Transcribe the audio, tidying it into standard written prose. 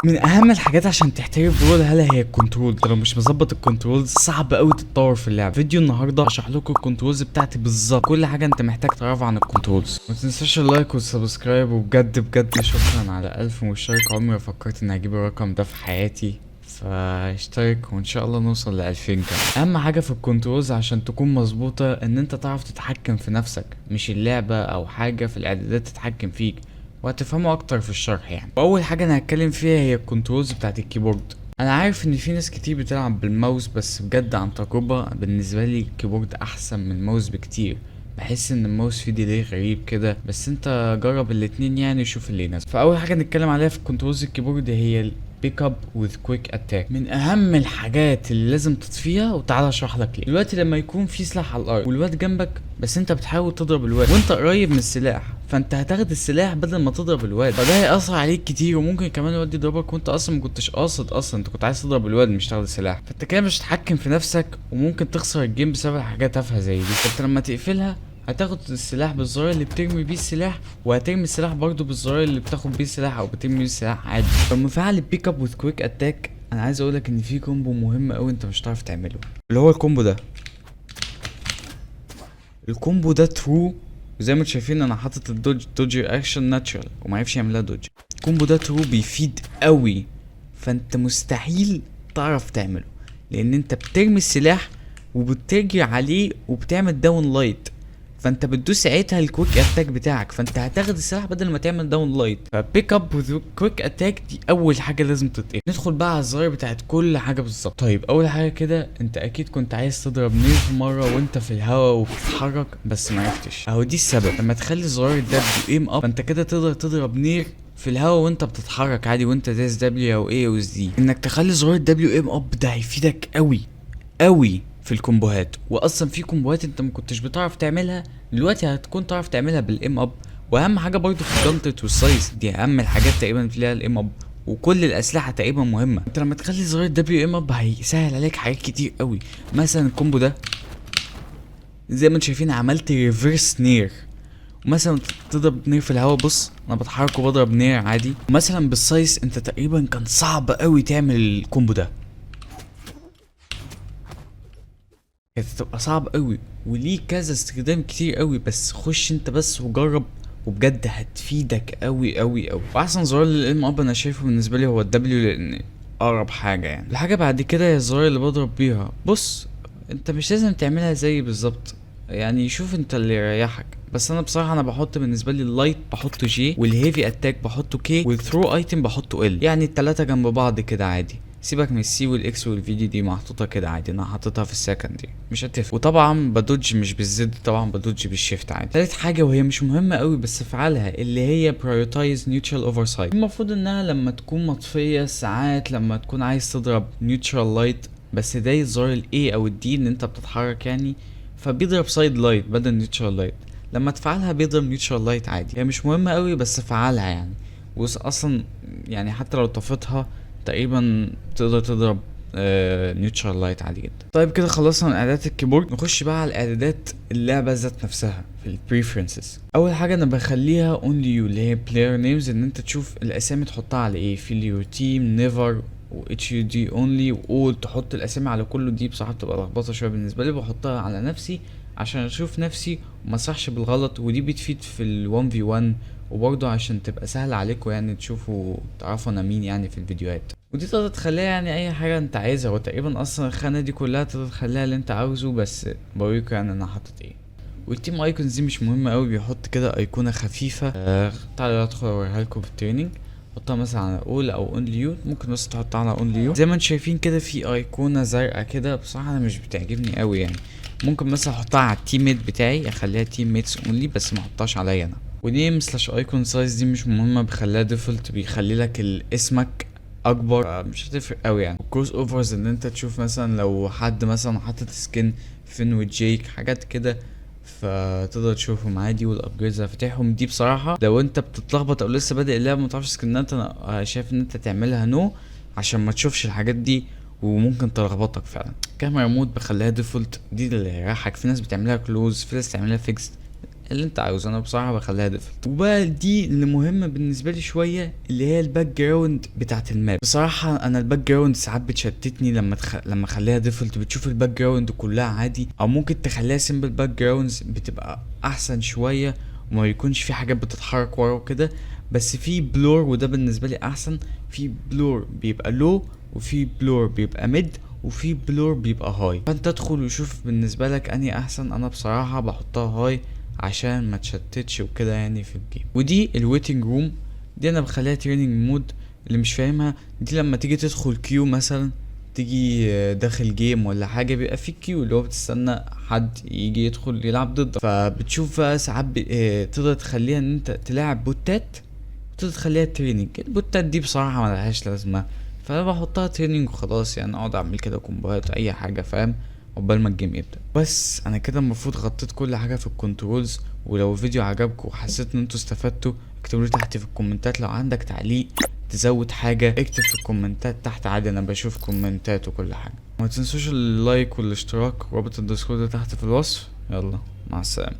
من اهم الحاجات عشان تحترف برو الهاله هي الكنترول. انت لو مش مظبط الكنترولز صعب قوي تتطور في اللعبه. فيديو النهارده اشرح لكم الكنترولز بتاعتي بالظبط، كل حاجه انت محتاج تعرفها عن الكنترولز. ما تنساش اللايك والسبسكرايب، وبجد بجد شكرا على 1000 مشترك. عمري ما فكرت اني اجيب الرقم ده في حياتي، فاشترك وان شاء الله نوصل ل2000 كمان. اهم حاجه في الكنترولز عشان تكون مظبوطه ان انت تعرف تتحكم في نفسك، مش اللعبه او حاجه في الاعدادات تتحكم فيك، وهتفهموا اكتر في الشرح يعني. واول حاجه انا هتكلم فيها هي الكنترولز بتاعت الكيبورد. انا عارف ان في ناس كتير بتلعب بالماوس، بس بجد عن تجربه بالنسبه لي الكيبورد احسن من الماوس بكتير. بحس ان الماوس فيه ديلي غريب كده، بس انت جرب الاتنين يعني وشوف اللي يناسبك. فاول حاجه نتكلم عليها في الكنترولز الكيبورد هي بيك اب وذ كويك اتاك. من اهم الحاجات اللي لازم تطفيها، وتعالى اشرح لك ليه. دلوقتي لما يكون في سلاح على الارض والواد جنبك، بس انت بتحاول تضرب الواد وانت قريب من السلاح، فانت هتاخد السلاح بدل ما تضرب الواد، فده هيأثر عليك كتير، وممكن كمان الواد يضربك وانت اصلا ما كنتش قاصد، اصلا انت كنت عايز تضرب الواد مش تاخد السلاح. فانت كده مش هتتحكم في نفسك، وممكن تخسر الجيم بسبب حاجات تافهه زي دي. فانت لما تقفلها هتاخد السلاح بالزرار اللي بترمي بيه السلاح، وهترمي السلاح برضو بالزرار اللي بتاخد بيه السلاح او بترمي بيه السلاح عادي. فمفعل البيك اب وذ كويك اتاك، انا عايز اقولك ان في كومبو مهم قوي انت مش هتعرف تعمله، اللي هو الكومبو ده. الكومبو ده ترو، زي ما انتم شايفين انا حاطط الدوج اكشن ناتشرال ومعرفش يعملها دوج. الكومبو ده ترو بيفيد قوي، فانت مستحيل تعرف تعمله، لان انت بترمي السلاح وبتجري عليه وبتعمل داون لايت، فانت بتدوس ساعتها الكويك اتاك بتاعك، فانت هتاخد السلاح بدل ما تعمل داون لايت. فبيك اب وذ كويك اتاك دي اول حاجه لازم تتقفل. ندخل بقى على الزراير بتاعت كل حاجه بالظبط. طيب اول حاجه كده، انت اكيد كنت عايز تضرب نير في مره وانت في الهواء وبتتحرك بس معرفتش، اهو دي السبب. لما تخلي زرار الدبليو ايم اب، فانت كده تقدر تضرب نير في الهواء وانت بتتحرك عادي، وانت دايس دبليو او اي او اس دي. انك تخلي زرار الدبليو ايم اب ده هيفيدك قوي قوي في الكومبوهات، واصلا في كومبوهات انت ما كنتش بتعرف تعملها دلوقتي هتكون تعرف تعملها بالام اب. واهم حاجه برضو في الجنطة والسايز، دي اهم الحاجات تقريبا فيها الام اب، وكل الاسلحه تقريبا مهمه. انت لما تخلي زرار الدبليو ام اب هيسهل عليك حاجات كتير قوي. مثلا الكومبو ده زي ما انتم شايفين عملت ريفرس نير، ومثلا تضرب نير في الهواء، بص انا بتحرك وبضرب نير عادي. ومثلا بالسايز انت تقريبا كان صعب قوي تعمل الكومبو ده، كانت هتبقى صعب قوي وليه كذا استخدام كتير قوي، بس خش انت بس وجرب، وبجد هتفيدك قوي قوي قوي. واحسن زرار للام اب انا شايفه بالنسبه لي هو الدبليو، لان اقرب حاجه يعني. الحاجه بعد كده هي الزرار اللي بضرب بيها. بص انت مش لازم تعملها زي بالظبط، يعني شوف انت اللي يريحك، بس انا بصراحه انا بحط بالنسبه لي اللايت بحطه جي، والهيفي اتاك بحطه كي، والثرو ايتم بحطه ال، يعني التلاته جنب بعض كده عادي. سيبك من السي والاكس والفي دي محطوطه كده عادي، انا حاططها في السكندري مش هتفرق. وطبعا بدوج مش بالزد، طبعا بدوج بالشيفت عادي. تالت حاجه وهي مش مهمه قوي بس افعلها، اللي هي prioritize neutral oversight. المفروض انها لما تكون مطفيه، ساعات لما تكون عايز تضرب neutral light بس دايس زرار الاي او الدي ان انت بتتحرك يعني، فبيضرب سايد لايت بدل نيوترال لايت. لما تفعلها بيضرب نيوترال لايت عادي. هي مش مهمه قوي بس افعلها يعني. اصلا يعني حتى لو طفتها تقريبا تقدر تضرب نيوترال لايت عادي جدا. طيب كده خلصنا من اعدادات الكيبورد، نخش بقى على الاعدادات اللعبه ذات نفسها في البريفرنسز. اول حاجه انا بخليها اونلي يو، اللي هي بلاير نيمز، ان انت تشوف الاسامي تحطها على ايه. في يور تيم، نيفر، و اتش يو دي اونلي، واول تحط الاسامي على كله. دي بصراحه بتبقى لخبطه شويه بالنسبه لي، بحطها على نفسي عشان اشوف نفسي وما صحش بالغلط، ودي بتفيد في ال 1v1، وبرضه عشان تبقى سهل عليكم يعني تشوفوا تعرفوا انا مين يعني في الفيديوهات. ودي تقدر تخليها يعني اي حاجه انت عايزها، وتقريبا اصلا الخانه دي كلها تقدر تخليها اللي انت عاوزه، بس بوريكم يعني انا حاطط ايه. والتيم ايكونز دي مش مهمه قوي، بيحط كده ايقونه خفيفه. تعالوا ادخل اوريها لكم في التريننج. حطها مثلا على اول او اونلي يو، ممكن بس تحطها على اونلي يو. زي ما انتم شايفين كده في ايقونه زرقاء كده، بصراحه انا مش بتعجبني قوي يعني. ممكن مثلا احطها على التيم ميت بتاعي، اخليها تيم ميتس اونلي بس ما احطهاش عليا انا. ونيم سلاش ايكون سايز دي مش مهمه، بخليها ديفولت، بيخلي لك اسمك اكبر، مش هتفرق قوي يعني. كروس اوفرز ان انت تشوف مثلا لو حد مثلا حاطط سكين فين وجيك حاجات كده، فتقدر تشوفهم عادي. والابجريدز هفتحهم دي بصراحه لو انت بتتلخبط او لسه بادئ اللعبه ما تعرفش سكنات، انا شايف ان انت تعملها نو عشان ما تشوفش الحاجات دي وممكن تلخبطك فعلا. كاميرا مود بخليها ديفولت، دي اللي يريحك. في ناس بتعملها كلوز، في ناس بتعملها فيكس، اللي انت عاوزه. انا بصراحه بخليها ديفولت. وبقى دي اللي مهمه بالنسبه لي شويه، اللي هي الباك جراوند بتاعت الماب. بصراحه انا الباك جراوند ساعات بتشتتني لما اخليها ديفولت، بتشوف الباك جراوند كلها عادي، او ممكن تخليها سيمبل باك جراوندز بتبقى احسن شويه وما يكونش في حاجات بتتحرك ورا وكده. بس في بلور، وده بالنسبه لي احسن. في بلور بيبقى لو، وفي بلور بيبقى ميد، وفي بلور بيبقى هاي. فانت ادخل وشوف بالنسبه لك انهي احسن. انا بصراحه بحطها هاي عشان ما تشتتش وكده يعني في الجيم. ودي الويتنج روم، دي انا بخليها تريننج مود. اللي مش فاهمها دي، لما تيجي تدخل كيو مثلا، تيجي داخل جيم ولا حاجه، بيبقى في كيو اللي هو بتستنى حد يجي يدخل يلعب ضدك. فبتشوف بقى ساعات تقدر تخليها ان انت تلعب بوتات، وتقدر تخليها تريننج. البوتات دي بصراحه ملهاش لازمه، فانا بحطها تريننج وخلاص. يعني اقعد اعمل كده كومبوهات اي حاجه، فاهم، عقبال ما الجيم يبدا. بس انا كده المفروض غطيت كل حاجه في الكنترولز. ولو الفيديو عجبكم وحسيت ان انتوا استفدتوا، اكتبوا لي تحت في الكومنتات. لو عندك تعليق تزود حاجه اكتب في الكومنتات تحت عادي، انا بشوف كومنتات وكل حاجه. ما تنسوش اللايك والاشتراك، ورابط الديسكورد تحت في الوصف. يلا مع السلامه.